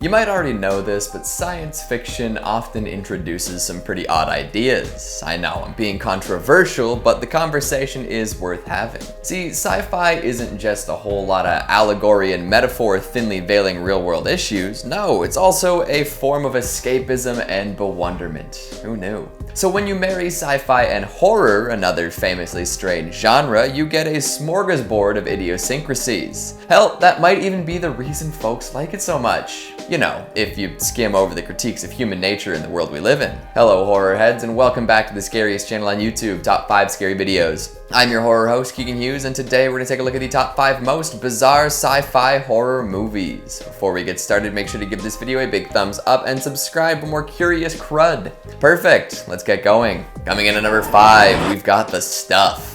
You might already know this, but science fiction often introduces some pretty odd ideas. I know, I'm being controversial, but the conversation is worth having. See, sci-fi isn't just a whole lot of allegory and metaphor thinly veiling real-world issues. No, it's also a form of escapism and bewilderment. Who knew? So when you marry sci-fi and horror, another famously strange genre, you get a smorgasbord of idiosyncrasies. Hell, that might even be the reason folks like it so much. You know, if you skim over the critiques of human nature in the world we live in. Hello horror heads, and welcome back to the scariest channel on YouTube, Top 5 Scary Videos. I'm your horror host, Keegan Hughes, and today we're gonna take a look at the top 5 most bizarre sci-fi horror movies. Before we get started, make sure to give this video a big thumbs up and subscribe for more curious crud. Perfect, let's get going. Coming in at number 5, we've got The Stuff.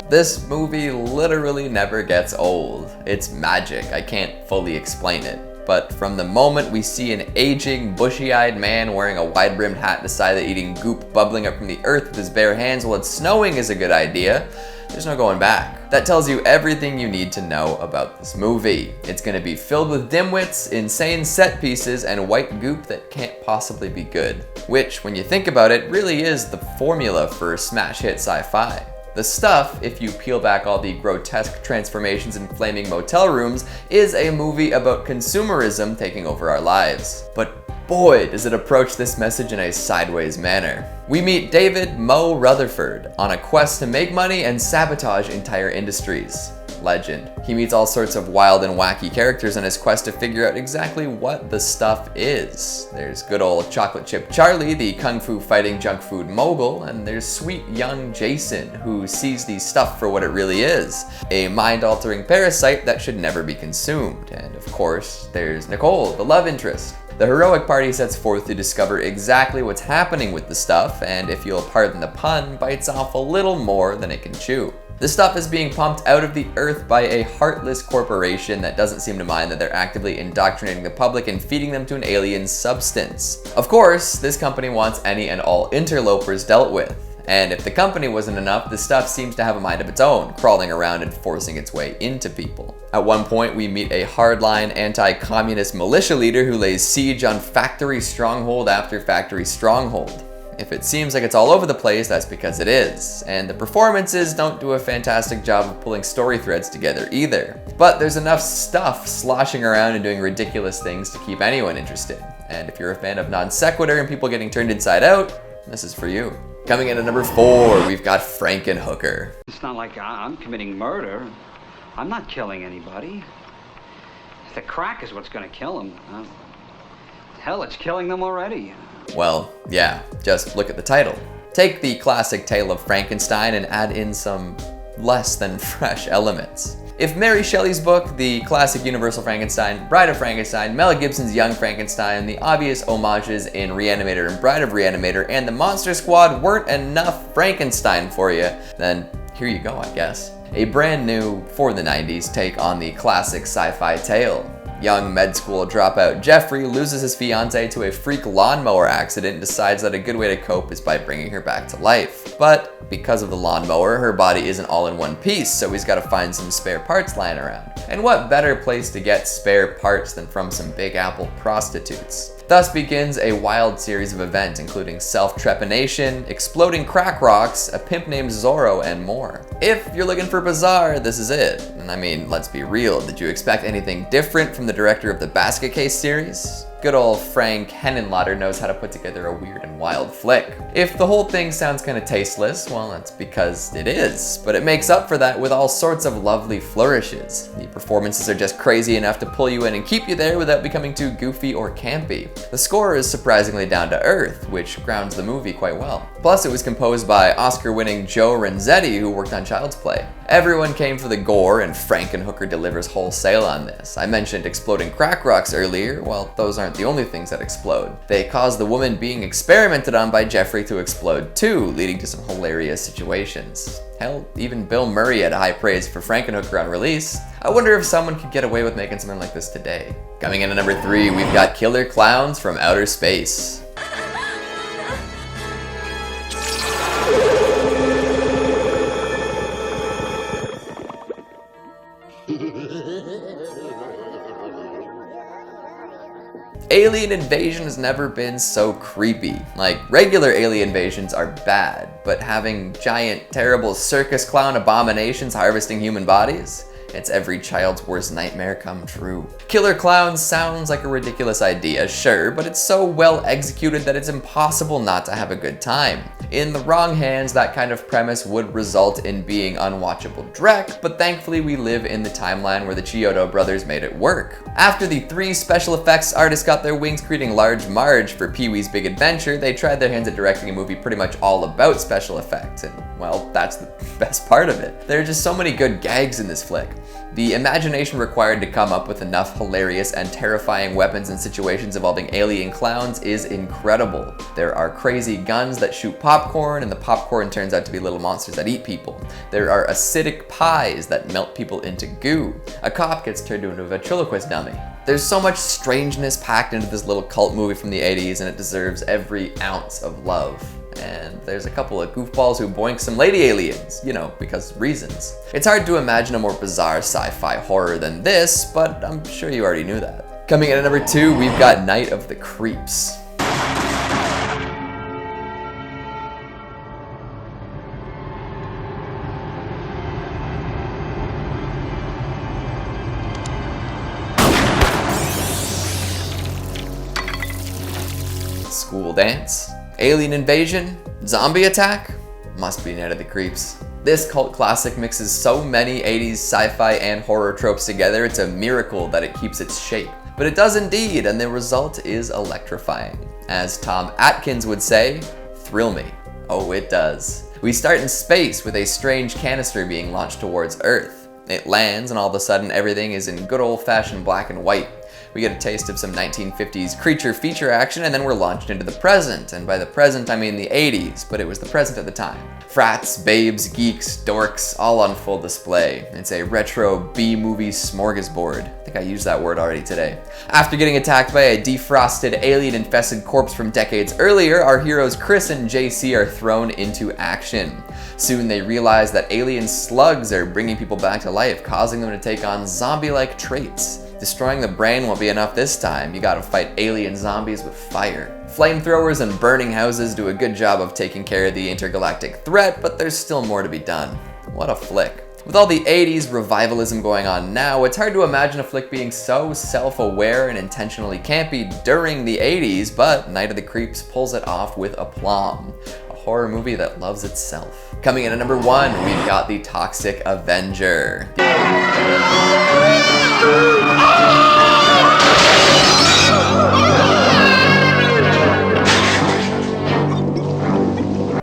This movie literally never gets old. It's magic, I can't fully explain it. But from the moment we see an aging, bushy-eyed man wearing a wide-brimmed hat decide that eating goop bubbling up from the earth with his bare hands while it's snowing is a good idea, there's no going back. That tells you everything you need to know about this movie. It's gonna be filled with dimwits, insane set pieces, and white goop that can't possibly be good. Which, when you think about it, really is the formula for smash hit sci-fi. The Stuff, if you peel back all the grotesque transformations in flaming motel rooms, is a movie about consumerism taking over our lives. But boy, does it approach this message in a sideways manner. We meet David Mo Rutherford on a quest to make money and sabotage entire industries. Legend. He meets all sorts of wild and wacky characters on his quest to figure out exactly what the stuff is. There's good old Chocolate Chip Charlie, the kung fu fighting junk food mogul, and there's sweet young Jason, who sees the stuff for what it really is, a mind-altering parasite that should never be consumed. And of course, there's Nicole, the love interest. The heroic party sets forth to discover exactly what's happening with the stuff, and if you'll pardon the pun, bites off a little more than it can chew. This stuff is being pumped out of the earth by a heartless corporation that doesn't seem to mind that they're actively indoctrinating the public and feeding them to an alien substance. Of course, this company wants any and all interlopers dealt with. And if the company wasn't enough, the stuff seems to have a mind of its own, crawling around and forcing its way into people. At one point, we meet a hardline anti-communist militia leader who lays siege on factory stronghold after factory stronghold. If it seems like it's all over the place, that's because it is. And the performances don't do a fantastic job of pulling story threads together either. But there's enough stuff sloshing around and doing ridiculous things to keep anyone interested. And if you're a fan of non sequitur and people getting turned inside out, this is for you. Coming in at number 4, we've got Frankenhooker. It's not like I'm committing murder. I'm not killing anybody. The crack is what's gonna kill them. Hell, it's killing them already. Well, yeah, just look at the title. Take the classic tale of Frankenstein and add in some less than fresh elements. If Mary Shelley's book, the classic Universal Frankenstein, Bride of Frankenstein, Mel Gibson's Young Frankenstein, the obvious homages in Reanimator and Bride of Reanimator, and the Monster Squad weren't enough Frankenstein for you, then here you go, I guess. A brand new, for the 90s, take on the classic sci-fi tale. Young med school dropout Jeffrey loses his fiancée to a freak lawnmower accident and decides that a good way to cope is by bringing her back to life. But because of the lawnmower, her body isn't all in one piece, so he's got to find some spare parts lying around. And what better place to get spare parts than from some Big Apple prostitutes? Thus begins a wild series of events, including self-trepanation, exploding crack rocks, a pimp named Zorro, and more. If you're looking for bizarre, this is it. And I mean, let's be real, did you expect anything different from the director of the Basket Case series? Good old Frank Henenlotter knows how to put together a weird and wild flick. If the whole thing sounds kind of tasteless, well, that's because it is, but it makes up for that with all sorts of lovely flourishes. The performances are just crazy enough to pull you in and keep you there without becoming too goofy or campy. The score is surprisingly down to earth, which grounds the movie quite well. Plus, it was composed by Oscar-winning Joe Renzetti, who worked on Child's Play. Everyone came for the gore, and Frankenhooker delivers wholesale on this. I mentioned exploding crack rocks earlier. Well, those aren't the only things that explode. They cause the woman being experimented on by Jeffrey to explode too, leading to some hilarious situations. Hell, even Bill Murray had high praise for Frankenhooker on release. I wonder if someone could get away with making something like this today. Coming in at number 3, we've got Killer Clowns from Outer Space. alien invasion has never been so creepy. Like, regular alien invasions are bad, but having giant, terrible circus clown abominations harvesting human bodies? It's every child's worst nightmare come true. Killer clowns sounds like a ridiculous idea, sure, but it's so well executed that it's impossible not to have a good time. In the wrong hands, that kind of premise would result in being unwatchable dreck, but thankfully we live in the timeline where the Chiodo brothers made it work. After the 3 special effects artists got their wings creating Large Marge for Pee-wee's Big Adventure, they tried their hands at directing a movie pretty much all about special effects, and well, that's the best part of it. There are just so many good gags in this flick. The imagination required to come up with enough hilarious and terrifying weapons and situations involving alien clowns is incredible. There are crazy guns that shoot popcorn, and the popcorn turns out to be little monsters that eat people. There are acidic pies that melt people into goo. A cop gets turned into a ventriloquist dummy. There's so much strangeness packed into this little cult movie from the 80s, and it deserves every ounce of love. And there's a couple of goofballs who boink some lady aliens, you know, because reasons. It's hard to imagine a more bizarre sci-fi horror than this, but I'm sure you already knew that. Coming in at number 2, we've got Night of the Creeps. School dance, alien invasion, zombie attack? Must be Night of the Creeps. This cult classic mixes so many 80s sci-fi and horror tropes together, it's a miracle that it keeps its shape. But it does indeed, and the result is electrifying. As Tom Atkins would say, thrill me. Oh, it does. We start in space with a strange canister being launched towards Earth. It lands, and all of a sudden everything is in good old-fashioned black and white. We get a taste of some 1950s creature feature action, and then we're launched into the present. And by the present, I mean the 80s, but it was the present at the time. Frats, babes, geeks, dorks, all on full display. It's a retro B-movie smorgasbord. I think I used that word already today. After getting attacked by a defrosted, alien-infested corpse from decades earlier, our heroes Chris and JC are thrown into action. Soon they realize that alien slugs are bringing people back to life, causing them to take on zombie-like traits. Destroying the brain won't be enough this time. You gotta fight alien zombies with fire. Flamethrowers and burning houses do a good job of taking care of the intergalactic threat, but there's still more to be done. What a flick. With all the 80s revivalism going on now, it's hard to imagine a flick being so self-aware and intentionally campy during the 80s, but Night of the Creeps pulls it off with aplomb. A horror movie that loves itself. Coming in at number 1, we've got The Toxic Avenger.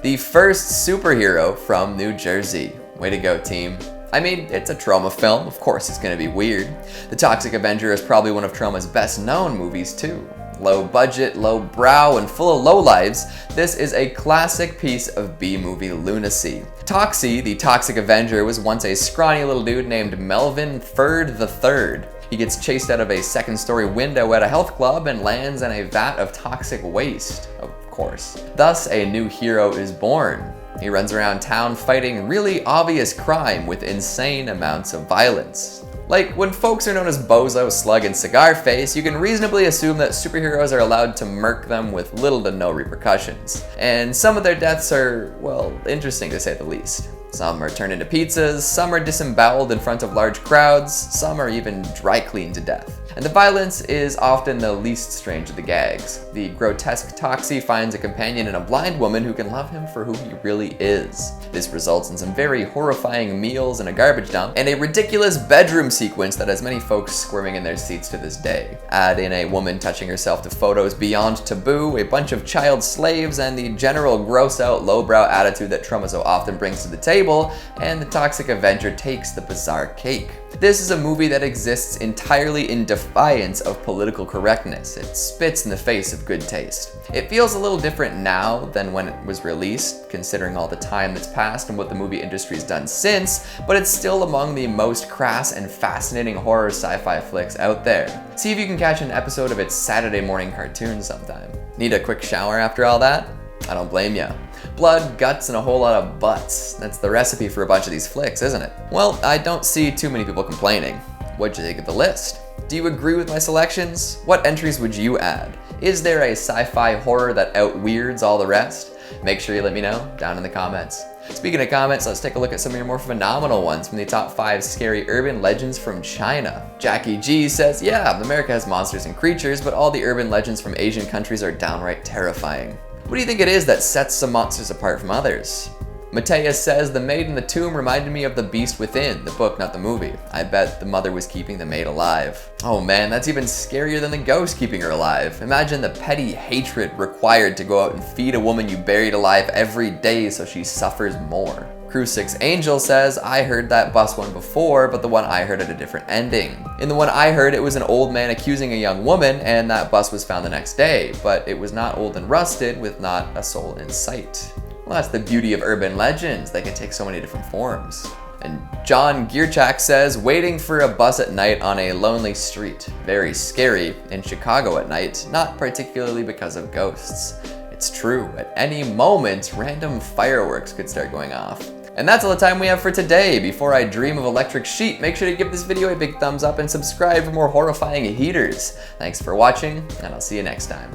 The first superhero from New Jersey. Way to go, team. I mean, it's a Troma film, of course it's gonna be weird. The Toxic Avenger is probably one of Troma's best known movies too. Low budget, low brow, and full of lowlives, this is a classic piece of B-movie lunacy. Toxie, the Toxic Avenger, was once a scrawny little dude named Melvin Ferd III. He gets chased out of a second-story window at a health club and lands in a vat of toxic waste, of course. Thus, a new hero is born. He runs around town fighting really obvious crime with insane amounts of violence. Like, when folks are known as Bozo, Slug, and Cigar Face, you can reasonably assume that superheroes are allowed to murk them with little to no repercussions. And some of their deaths are, well, interesting to say the least. Some are turned into pizzas, some are disemboweled in front of large crowds, some are even dry cleaned to death. And the violence is often the least strange of the gags. The grotesque Toxie finds a companion in a blind woman who can love him for who he really is. This results in some very horrifying meals in a garbage dump, and a ridiculous bedroom sequence that has many folks squirming in their seats to this day. Add in a woman touching herself to photos beyond taboo, a bunch of child slaves, and the general gross-out, lowbrow attitude that Troma so often brings to the table, and the Toxic Avenger takes the bizarre cake. This is a movie that exists entirely in defiance of political correctness. It spits in the face of good taste. It feels a little different now than when it was released, considering all the time that's passed and what the movie industry's done since, but it's still among the most crass and fascinating horror sci-fi flicks out there. See if you can catch an episode of its Saturday morning cartoon sometime. Need a quick shower after all that? I don't blame ya. Blood, guts, and a whole lot of butts. That's the recipe for a bunch of these flicks, isn't it? Well, I don't see too many people complaining. What'd you think of the list? Do you agree with my selections? What entries would you add? Is there a sci-fi horror that out-weirds all the rest? Make sure you let me know down in the comments. Speaking of comments, let's take a look at some of your more phenomenal ones from the top 5 scary urban legends from China. Jackie G says, yeah, America has monsters and creatures, but all the urban legends from Asian countries are downright terrifying. What do you think it is that sets some monsters apart from others? Mateus says, the maid in the tomb reminded me of The Beast Within, the book, not the movie. I bet the mother was keeping the maid alive. Oh man, that's even scarier than the ghost keeping her alive. Imagine the petty hatred required to go out and feed a woman you buried alive every day so she suffers more. Crew 6 Angel says, I heard that bus one before, but the one I heard had a different ending. In the one I heard, it was an old man accusing a young woman, and that bus was found the next day, but it was not old and rusted with not a soul in sight. Well, that's the beauty of urban legends. They can take so many different forms. And John Gearchak says, waiting for a bus at night on a lonely street. Very scary in Chicago at night, not particularly because of ghosts. It's true, at any moment, random fireworks could start going off. And that's all the time we have for today. Before I dream of electric sheep, make sure to give this video a big thumbs up and subscribe for more horrifying heaters. Thanks for watching, and I'll see you next time.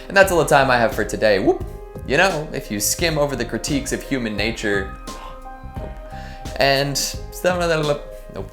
And that's all the time I have for today. Whoop! You know, if you skim over the critiques of human nature, and nope.